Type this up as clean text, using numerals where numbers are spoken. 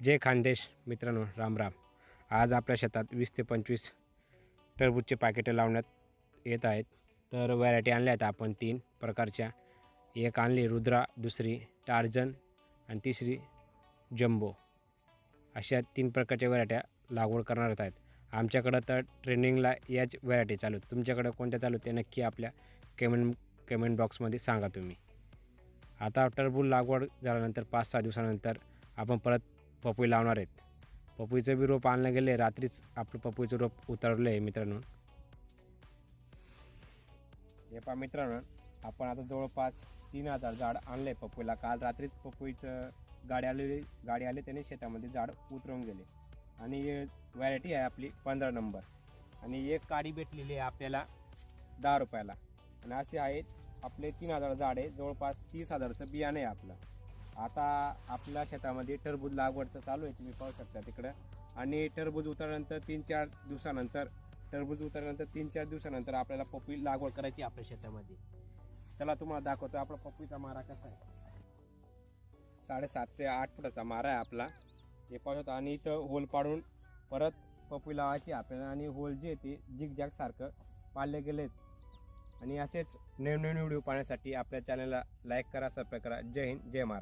जय खानदेश मित्रांनो, राम राम. आज आपल्या शेतात 20 ते 25 टरबूजचे पॅकेटं लावण्यात येत आहेत. तर व्हरायटी आणल्या आहेत आपण 3 प्रकारच्या. एक आणली रुद्रा, दुसरी टार्झन आणि तिसरी जम्बो. अशा 3 प्रकारच्या व्हरायट्या लागवड करणार आहेत. आमच्याकडं तर ट्रेंडिंगला याच व्हरायटी चालू आहेत. तुमच्याकडं कोणत्या चालू आहेत ते नक्की आपल्या कमेंट बॉक्समध्ये सांगा तुम्ही. आता टरबूज लागवड झाल्यानंतर 5-6 दिवसानंतर आपण परत पपई लावणार आहेत. पपईचं बी रोप आणलं गेले, रात्रीच आपलं पपईचं रोप उतरलं आहे मित्रांनो. हे पहा मित्रांनो, आपण आता जवळपास 3000 झाड आणलं आहे पपईला. काल रात्रीच पपईचं गाडी आली त्याने शेतामध्ये झाड उतरवून गेले. आणि व्हरायटी आहे आपली 15 नंबर. आणि एक काडी भेटलेली आहे आपल्याला 10 रुपयाला. आणि असे आहेत आपले 3000 झाड आहे, जवळपास 30,000चं बियाणं आहे आपलं. आता आपल्या शेतामध्ये टरबूज लागवडचं चालू आहे, तुम्ही पाहू शकता तिकडं. आणि टरबूज उतरल्यानंतर 3-4 दिवसानंतर आपल्याला पपई लागवड करायची आपल्या शेतामध्ये. चला तुम्हाला दाखवतो आपला पपईचा मारा कसा आहे. 7.5 ते 8 फुटाचा मारा आहे आपला, हे पाहू शकता. आणि इथं होल पाडून परत पपई लावायची आपल्याला. आणि होल जे ते जिगजॅग सारखं पाडले गेलेत. आणि असेच नवीन व्हिडिओ पाहण्यासाठी आपल्या चॅनलला लाईक करा, सबस्क्राईब करा. जय हिंद, जय महाराष्ट्र.